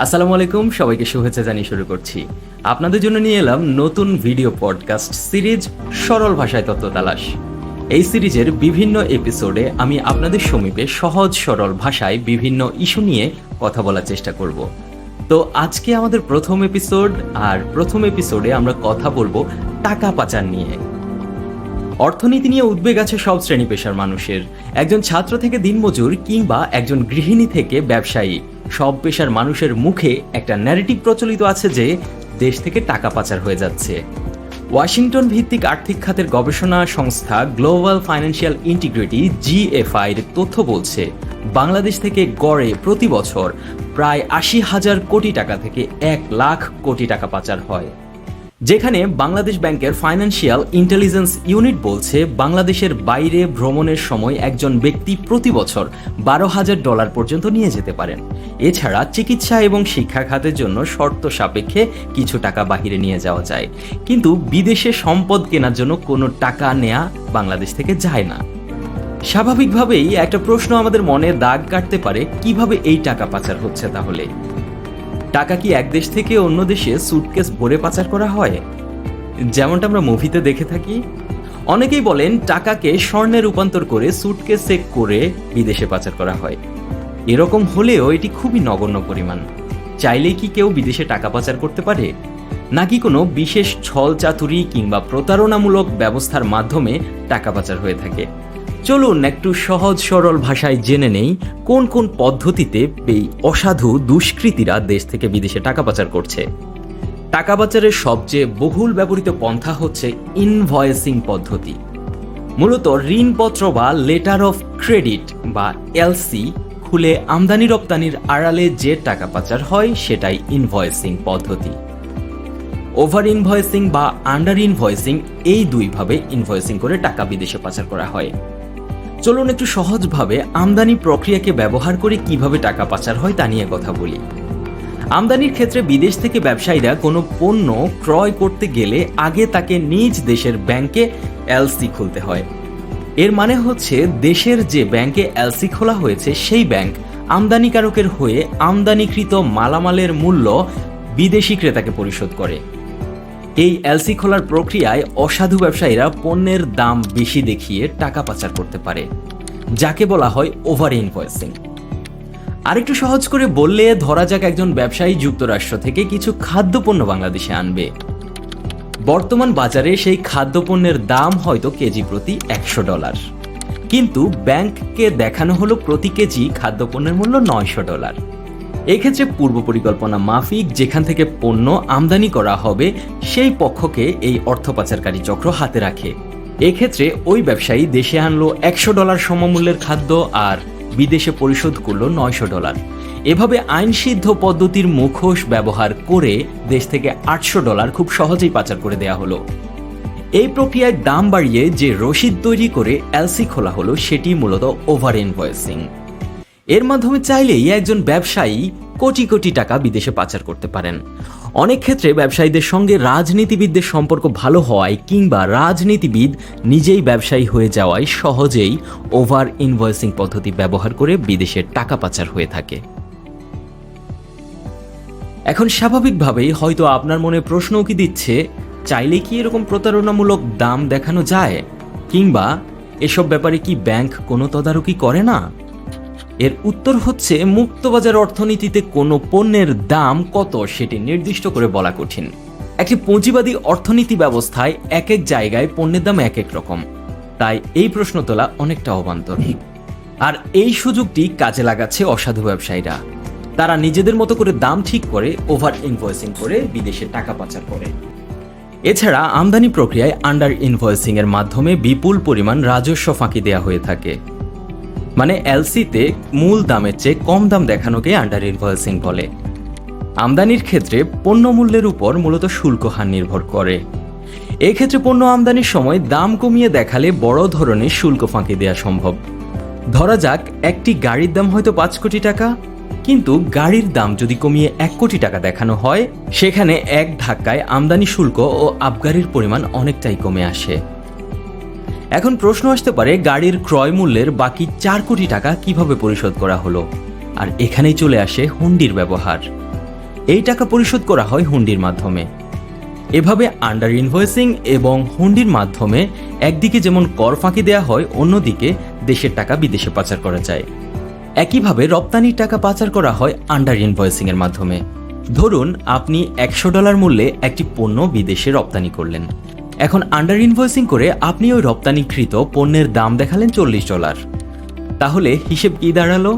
আসসালামু আলাইকুম, সবাইকে শুভেচ্ছা জানিয়ে শুরু করছি। আপনাদের জন্য নিয়ে এলাম নতুন ভিডিও পডকাস্ট সিরিজ সরল ভাষায় তথ্য তালাশ। এই সিরিজের বিভিন্ন এপিসোডে আমি আপনাদের সমীপে সহজ সরল ভাষায় বিভিন্ন ইস্যু নিয়ে কথা বলার চেষ্টা করব। তো আজকে আমাদের প্রথম এপিসোডে আমরা কথা বলবো টাকা পাচার নিয়ে। অর্থনীতি নিয়ে উদ্বেগ আছে সব শ্রেণী পেশার মানুষের। একজন ছাত্র থেকে দিনমজুর কিংবা একজন গৃহিণী থেকে ব্যবসায়ী, সব পেশার মানুষের মুখে একটা ন্যারেটিভ প্রচলিত আছে যে দেশ থেকে টাকা পাচার হয়ে যাচ্ছে। ওয়াশিংটন ভিত্তিক আর্থিক খাতের গবেষণা সংস্থা গ্লোবাল ফাইন্যান্সিয়াল ইন্টিগ্রিটি GFI এর তথ্য বলছে বাংলাদেশ থেকে গড়ে প্রতি বছর প্রায় ৮০,০০০ কোটি টাকা থেকে ১,০০,০০০ কোটি টাকা পাচার হয়। যেখানে বাংলাদেশ ব্যাংকের ফাইন্যান্সিয়াল ইন্টেলিজেন্স ইউনিট বলছে বাংলাদেশের বাইরে ভ্রমণের সময় একজন ব্যক্তি প্রতি বছর $১২,০০০ পর্যন্ত নিয়ে যেতে পারেন। এছাড়া চিকিৎসা এবং শিক্ষা খাতের জন্য শর্ত সাপেক্ষে কিছু টাকা বাহিরে নিয়ে যাওয়া যায়, কিন্তু বিদেশে সম্পদ কেনার জন্য কোনো টাকা নেওয়া বাংলাদেশ থেকে যায় না। স্বাভাবিকভাবেই একটা প্রশ্ন আমাদের মনে দাগ কাটতে পারে, কিভাবে এই টাকা পাচার হচ্ছে তাহলে? টাকা কি এক দেশ থেকে অন্য দেশে সুটকেস ভরে পাচার করা হয়, যেমনটা আমরা মুভিতে দেখে থাকি? অনেকেই বলেন টাকাকে স্বর্ণে রূপান্তর করে সুটকেসে করে বিদেশে পাচার করা হয়। এরকম হলেও এটি খুবই নগণ্য পরিমাণ। চাইলেই কি কেউ বিদেশে টাকা পাচার করতে পারে, নাকি কোনো বিশেষ ছল চাতুরি কিংবা প্রতারণামূলক ব্যবস্থার মাধ্যমে টাকা পাচার হয়ে থাকে? চলুন একটু সহজ সরল ভাষায় জেনে নেই কোন কোন পদ্ধতিতে এই অসাধু দুষ্কৃতীরা দেশ থেকে বিদেশে টাকা পাচার করছে। টাকা পাচারের সবচেয়ে বহুল ব্যবহৃত পন্থা হচ্ছে ইনভয়েসিং পদ্ধতি। মূলত ঋণপত্র বা লেটার অফ ক্রেডিট বা LC খুলে আমদানি রপ্তানির আড়ালে যে টাকা পাচার হয় সেটাই ইনভয়েসিং পদ্ধতি। ওভার ইনভয়েসিং বা আন্ডার ইনভয়েসিং, এই দুইভাবে ইনভয়েসিং করে টাকা বিদেশে পাচার করা হয়। চলুন একটু সহজভাবে আমদানি প্রক্রিয়াকে ব্যবহার করে কিভাবে টাকা পাচার হয় তা নিয়ে কথা বলি। আমদানির ক্ষেত্রে বিদেশ থেকে ব্যবসায়ীরা কোনো পণ্য ক্রয় করতে গেলে আগে তাকে নিজ দেশের ব্যাংকে LC খুলতে হয়। এর মানে হচ্ছে দেশের যে ব্যাংকে LC খোলা হয়েছে সেই ব্যাংক আমদানিকারকের হয়ে আমদানিকৃত মালামালের মূল্য বিদেশি ক্রেতাকে পরিশোধ করে। এই LC খোলার প্রক্রিয়ায় অসাধু ব্যবসায়ীরা পণ্যের দাম বেশি দেখিয়ে টাকা পাচার করতে পারে, যাকে বলা হয় ওভার ইনভয়েসিং। আরেকটু সহজ করে বললে ধরা যাক একজন ব্যবসায়ী যুক্তরাষ্ট্র থেকে কিছু খাদ্যপণ্য বাংলাদেশে আনবে। বর্তমান বাজারে সেই খাদ্যপণ্যের দাম হয়তো কেজি প্রতি $100, কিন্তু ব্যাংককে দেখানো হলো প্রতি কেজি খাদ্যপণ্যের মূল্য $900। এক্ষেত্রে পূর্ব পরিকল্পনা মাফিক যেখান থেকে পণ্য আমদানি করা হবে সেই পক্ষকে এই অর্থ পাচারকারী চক্র হাতে রাখে। এক্ষেত্রে ওই ব্যবসায়ী দেশে আনলো $100 সমমূল্যের খাদ্য আর বিদেশে পরিশোধ করলো $900। এভাবে আইনসিদ্ধ পদ্ধতির মুখোশ ব্যবহার করে দেশ থেকে $800 খুব সহজেই পাচার করে দেয়া হলো। এই প্রক্রিয়ায় দাম বাড়িয়ে যে রসিদ তৈরি করে LC খোলা হলো সেটি মূলত ওভার ইনভয়েসিং। এর মাধ্যমে চাইলেই একজন ব্যবসায়ী কোটি কোটি টাকা বিদেশে পাচার করতে পারেন। অনেক ক্ষেত্রে ব্যবসায়ীদের সঙ্গে রাজনীতিবিদদের সম্পর্ক ভালো হওয়ায় কিংবা রাজনীতিবিদ নিজেই ব্যবসায়ী হয়ে যাওয়ায় সহজেই ওভার ইনভয়েসিং পদ্ধতি ব্যবহার করে বিদেশে টাকা পাচার হয়ে থাকে। এখন স্বাভাবিকভাবেই হয়তো আপনার মনে প্রশ্নও কি দিচ্ছে, চাইলে কি এরকম প্রতারণামূলক দাম দেখানো যায়, কিংবা এসব ব্যাপারে কি ব্যাংক কোনো তদারকি করে না? এর উত্তর হচ্ছে, মুক্তবাজার অর্থনীতিতে কোনো পণ্যের দাম কত সেটি নির্দিষ্ট করে বলা কঠিন। একটি পুঁজিবাদী অর্থনীতি ব্যবস্থায় এক এক জায়গায় পণ্যের দাম এক এক রকম, তাই এই প্রশ্ন তোলা অনেকটা অবান্তর। আর এই সুযোগটি কাজে লাগাচ্ছে অসাধু ব্যবসায়ীরা। তারা নিজেদের মতো করে দাম ঠিক করে ওভার ইনভয়েসিং করে বিদেশে টাকা পাচার করে। এছাড়া আমদানি প্রক্রিয়ায় আন্ডার ইনভয়েসিং এর মাধ্যমে বিপুল পরিমাণ রাজস্ব ফাঁকি দেওয়া হয়ে থাকে। মানে LCতে মূল দামের চেয়ে কম দাম দেখানোকে আন্ডার ইনভয়েসিং বলে। আমদানির ক্ষেত্রে পণ্য মূল্যের উপর মূলত শুল্ক হার নির্ভর করে। এক্ষেত্রে পণ্য আমদানির সময় দাম কমিয়ে দেখালে বড় ধরনের শুল্ক ফাঁকি দেওয়া সম্ভব। ধরা যাক একটি গাড়ির দাম হয়তো 5 কোটি টাকা, কিন্তু গাড়ির দাম যদি কমিয়ে 1 কোটি টাকা দেখানো হয়, সেখানে এক ধাক্কায় আমদানি শুল্ক ও আবগারির পরিমাণ অনেকটাই কমে আসে। এখন প্রশ্ন আসতে পারে, গাড়ির ক্রয় মূল্যের বাকি 4 কোটি টাকা কিভাবে পরিশোধ করা হলো? আর এখানেই চলে আসে হুন্ডির ব্যবহার। এই টাকা পরিশোধ করা হয় হুন্ডির মাধ্যমে। এভাবে আন্ডার ইনভয়েসিং এবং হুন্ডির মাধ্যমে একদিকে যেমন কর ফাঁকি দেওয়া হয়, অন্যদিকে দেশের টাকা বিদেশে পাচার করা যায়। একইভাবে রপ্তানির টাকা পাচার করা হয় আন্ডার ইনভয়েসিং এর মাধ্যমে। ধরুন আপনি $100 মূল্যে একটি পণ্য বিদেশে রপ্তানি করলেন। এখন আন্ডার ইনভয়েসিং করে আপনি ওই রপ্তানিকৃত পণ্যের দাম দেখালেন $40। তাহলে হিসেব কি দাঁড়ালো?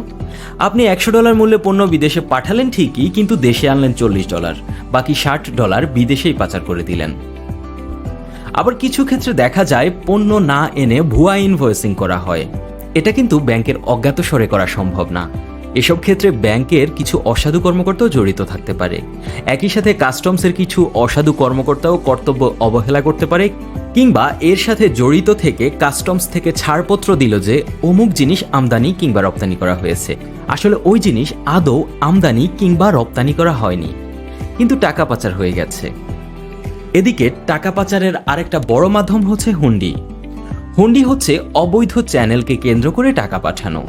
আপনি $100 মূল্যে পণ্য বিদেশে পাঠালেন ঠিকই, কিন্তু দেশে আনলেন $40, বাকি $60 বিদেশেই পাচার করে দিলেন। আবার কিছু ক্ষেত্রে দেখা যায় পণ্য না এনে ভুয়া ইনভয়েসিং করা হয়। এটা কিন্তু ব্যাংকের অজ্ঞাতসারে করা সম্ভব না। এসব ক্ষেত্রে ব্যাংকের কিছু অসাধু কর্মকর্তাও জড়িত থাকতে পারে। একই সাথে কাস্টমসের কিছু অসাধু কর্মকর্তাও কর্তব্য অবহেলা করতে পারে, কিংবা এর সাথে জড়িত থেকে কাস্টমস থেকে ছাড়পত্র দিল যে অমুক জিনিস আমদানি কিংবা রপ্তানি করা হয়েছে, আসলে ওই জিনিস আদৌ আমদানি কিংবা রপ্তানি করা হয়নি, কিন্তু টাকা পাচার হয়ে গেছে। এদিকে টাকা পাচারের আরেকটা বড় মাধ্যম হচ্ছে হুন্ডি। হুন্ডি হচ্ছে অবৈধ চ্যানেলকে কেন্দ্র করে টাকা পাঠানো।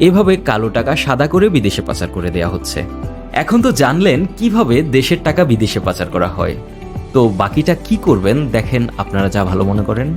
এভাবে কালো টাকা সাদা করে বিদেশে পাচার করে দেয়া হচ্ছে। এখন তো জানলেন কিভাবে দেশের টাকা বিদেশে পাচার করা হয়। তো বাকিটা কি করবেন দেখেন আপনারা যা ভালো মনে করেন।